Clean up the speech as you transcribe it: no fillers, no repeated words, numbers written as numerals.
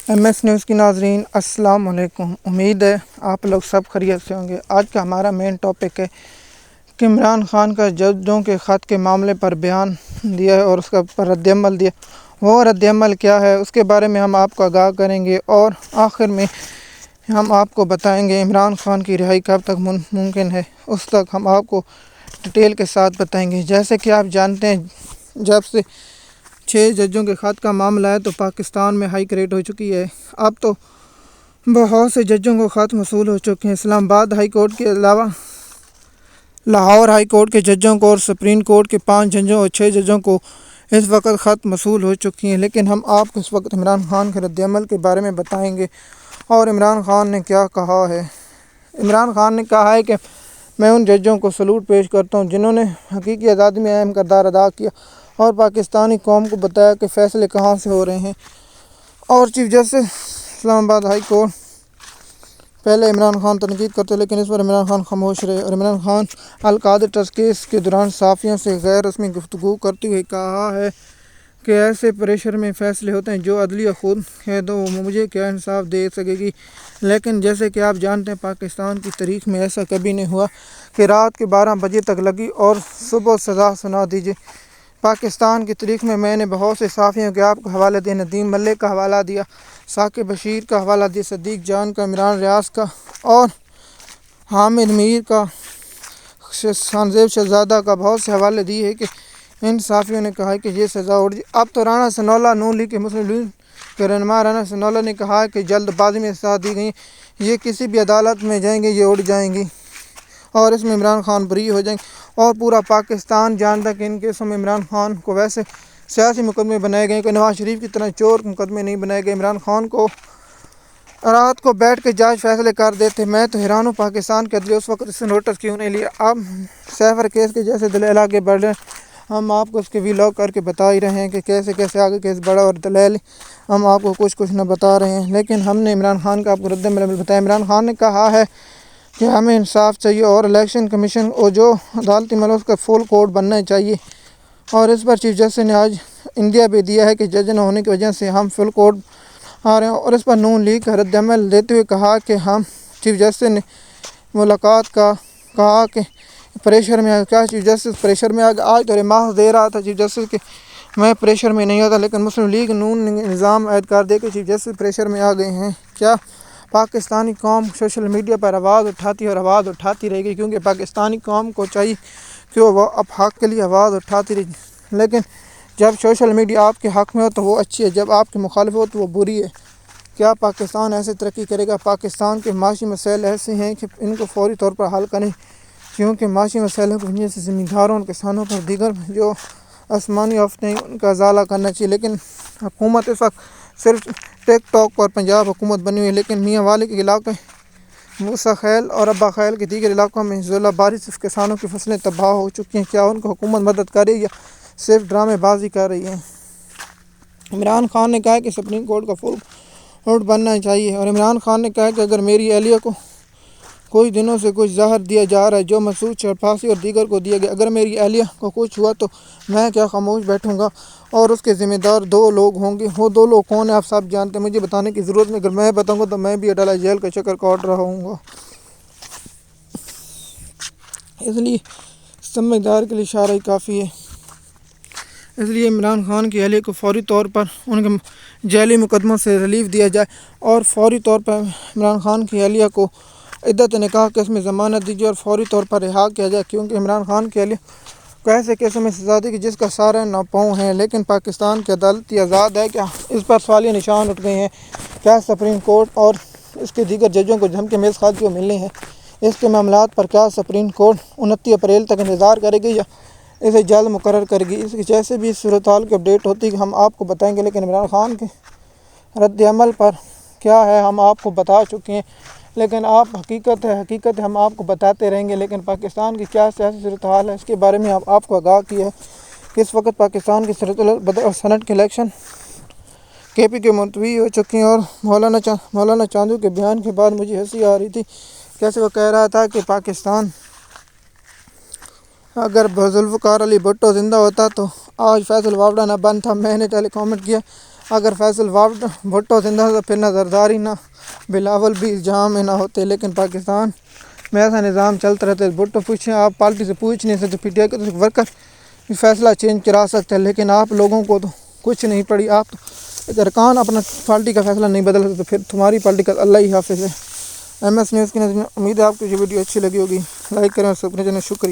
M S news کی ناظرین السلام علیکم۔ امید ہے آپ لوگ سب خیریت سے ہوں گے۔ آج کا ہمارا مین ٹاپک ہے کہ عمران خان کا ججوں کے خط کے معاملے پر بیان دیا ہے اور اس کا پر رد عمل دیا۔ وہ رد عمل کیا ہے اس کے بارے میں ہم آپ کو آگاہ کریں گے اور آخر میں ہم آپ کو بتائیں گے عمران خان کی رہائی کب تک ممکن ہے، اس تک ہم آپ کو ڈیٹیل کے ساتھ بتائیں گے۔ جیسے کہ آپ جانتے ہیں جب سے 6 ججوں کے خط کا معاملہ ہے تو پاکستان میں ہائی کریٹ ہو چکی ہے۔ اب تو بہت سے ججوں کو خط موصول ہو چکے ہیں۔ اسلام آباد ہائی کورٹ کے علاوہ لاہور ہائی کورٹ کے ججوں کو اور سپریم کورٹ کے 5 ججوں اور 6 ججوں کو اس وقت خط موصول ہو چکی ہیں، لیکن ہم آپ کو اس وقت عمران خان کے رد عمل کے بارے میں بتائیں گے اور عمران خان نے کیا کہا ہے۔ عمران خان نے کہا ہے کہ میں ان ججوں کو سلوٹ پیش کرتا ہوں جنہوں نے حقیقی آزادی میں اہم کردار ادا کیا اور پاکستانی قوم کو بتایا کہ فیصلے کہاں سے ہو رہے ہیں۔ اور چیف جسٹس اسلام آباد ہائی کورٹ پہلے عمران خان تنقید کرتے لیکن اس پر عمران خان خاموش رہے اور عمران خان القادر ٹرسٹ کیس کے دوران صحافیوں سے غیر رسمی گفتگو کرتے ہوئے کہا ہے کہ ایسے پریشر میں فیصلے ہوتے ہیں جو عدلیہ خود ہے تو مجھے کیا انصاف دے سکے گی، لیکن جیسے کہ آپ جانتے ہیں پاکستان کی تاریخ میں ایسا کبھی نہیں ہوا کہ رات کے 12 بجے تک لگی اور صبح سزا سنا دیجیے۔ پاکستان کی تاریخ میں نے بہت سے صحافیوں کے آپ کو حوالے دیا، ندیم ملک کا حوالہ دیا، ثاقب بشیر کا حوالہ دیا، صدیق جان کا، عمران ریاض کا اور حامد میر کا، خانزیب شہزادہ کا، بہت سے حوالے دیے ہیں کہ ان صحافیوں نے کہا ہے کہ یہ سزا اڑ جائے۔ اب تو رانا ثناءاللہ نون لیگ کے مسلم لیگ کے رہنما رانا ثناءاللہ نے کہا ہے کہ جلد بازی میں سزا دی گئی، یہ کسی بھی عدالت میں جائیں گے یہ اڑ جائیں گی اور اس میں عمران خان بری ہو جائیں گے۔ اور پورا پاکستان جانتا ہے کہ ان کیسوں میں عمران خان کو ویسے سیاسی مقدمے بنائے گئے کہ نواز شریف کی طرح چور مقدمے نہیں بنائے گئے۔ عمران خان کو رات کو بیٹھ کے جج فیصلے کر دیتے۔ میں تو حیران ہوں پاکستان کے عدلیہ اس وقت اس نے نوٹس کیوں نہیں لیا۔ اب سیفر کیس کے جیسے دلائل آگے بڑھ رہے ہیں، ہم آپ کو اس کے ویلاگ کر کے بتا ہی رہے ہیں کہ کیسے کیسے آگے کیس بڑھا اور دلائل ہم آپ کو کچھ نہ بتا رہے ہیں، لیکن ہم نے عمران خان کا آپ کو رد عمل بتایا۔ عمران خان نے کہا ہے کہ ہمیں انصاف چاہیے اور الیکشن کمیشن اور جو عدالتی عمل اس کا فل کوڈ بننا چاہیے، اور اس پر چیف جسٹس نے آج انڈیا بھی دیا ہے کہ جج نہ ہونے کی وجہ سے ہم فل کوڈ آ رہے ہیں۔ اور اس پر نون لیگ کا رد عمل دیتے ہوئے کہا کہ ہم چیف جسٹس نے ملاقات کا کہا کہ پریشر میں کیا چیف جسٹس پریشر میں آج تو ریمارکس دے رہا تھا چیف جسٹس کہ میں پریشر میں نہیں ہوتا، لیکن مسلم لیگ نون نے نظام عائد کر دے کہ چیف جسٹس پریشر میں آ گئے ہیں۔ کیا پاکستانی قوم سوشل میڈیا پر آواز اٹھاتی اور آواز اٹھاتی رہے گی، کیونکہ پاکستانی قوم کو چاہیے کہ وہ اب حق کے لیے آواز اٹھاتی رہے، لیکن جب سوشل میڈیا آپ کے حق میں ہو تو وہ اچھی ہے، جب آپ کے مخالف ہو تو وہ بری ہے۔ کیا پاکستان ایسے ترقی کرے گا؟ پاکستان کے معاشی مسائل ایسے ہیں کہ ان کو فوری طور پر حل کریں، کیونکہ معاشی مسائلوں کی وجہ سے زمینداروں اور کسانوں پر دیگر جو آسمانی آفتیں ہیں ان کا ازالہ کرنا چاہیے، لیکن حکومت اس وقت صرف ٹک ٹاک پر پنجاب حکومت بنی ہوئی ہے، لیکن میاں والی کے علاقے موسیٰ خیل اور ابا خیل کے دیگر علاقوں میں ذلہ باری سے کسانوں کی فصلیں تباہ ہو چکی ہیں۔ کیا ان کو حکومت مدد کر رہی ہے یا صرف ڈرامے بازی کر رہی ہے؟ عمران خان نے کہا کہ سپریم کورٹ کا فل کوڈ بننا چاہیے، اور عمران خان نے کہا کہ اگر میری اہلیہ کو کچھ دنوں سے کچھ زہر دیا جا رہا ہے جو مسعود پھانسی اور دیگر کو دیا گیا، اگر میری اہلیہ کو کچھ ہوا تو میں کیا خاموش بیٹھوں گا؟ اور اس کے ذمہ دار 2 لوگ ہوں گے۔ وہ 2 لوگ کون ہیں آپ سب جانتے ہیں، مجھے بتانے کی ضرورت نہیں، اگر میں بتاؤں گا تو میں بھی اٹالہ جیل کا چکر کاٹ رہا ہوں گا۔ اس لیے سمجھدار کے لیے اشارہ ہی کافی ہے۔ اس لیے عمران خان کی اہلیہ کو فوری طور پر ان کے جیلی مقدموں سے ریلیف دیا جائے اور فوری طور پر عمران خان کی اہلیہ کو عدت نکاح کیس میں ضمانت دی جائے اور فوری طور پر رہا کیا جائے، کیونکہ عمران خان کی اہلیہ کو ایسے کیسوں میں سزا دی کہ جس کا سارے ناپاؤں ہیں، لیکن پاکستان کی عدالتی آزاد ہے۔ کیا اس پر سوالیہ نشان اٹھ گئے ہیں؟ کیا سپریم کورٹ اور اس کے دیگر ججوں کو دھمکی میز خاکیوں ملنے ہیں؟ اس کے معاملات پر کیا سپریم کورٹ 29 اپریل تک انتظار کرے گی یا اسے جلد مقرر کرے گی؟ اس کی جیسے بھی صورتحال کی اپڈیٹ ہوتی ہے ہم آپ کو بتائیں گے، لیکن عمران خان کے رد عمل پر کیا ہے ہم آپ کو بتا چکے ہیں، لیکن حقیقت ہے ہم آپ کو بتاتے رہیں گے۔ لیکن پاکستان کی کیا سیاسی صورتحال ہے اس کے بارے میں آپ کو آگاہ کیا ہے کہ اس وقت پاکستان کی صورتحال اور سینٹ کے الیکشن KP کے ملتوی ہو چکی ہیں، اور مولانا چاندو کے بیان کے بعد مجھے ہنسی آ رہی تھی، کیسے وہ کہہ رہا تھا کہ پاکستان اگر ذوالفقار علی بھٹو زندہ ہوتا تو آج فیصل وابڑہ نہ بنتا۔ میں نے پہلے کامنٹ کیا اگر فیصل بھٹو زندہ تھا تو پھر نہ زرداری نہ بلاول بھی الزام میں نہ ہوتے، لیکن پاکستان میں ایسا نظام چلتا رہتا ہے۔ بھٹو پوچھیں، آپ پارٹی سے پوچھ نہیں سکتے، پی ٹی آئی کے ورکر بھی فیصلہ چینج کرا سکتے ہیں، لیکن آپ لوگوں کو تو کچھ نہیں پڑی۔ آپ تو ارکان اپنا پارٹی کا فیصلہ نہیں بدل سکتے، پھر تمہاری پارٹی کا اللہ ہی حافظ ہے۔ ایم ایس نیوز کی نظر میں امید ہے آپ کو یہ ویڈیو اچھی لگی ہوگی، لائک کریں اور سبسکرائب کریں۔ شکریہ۔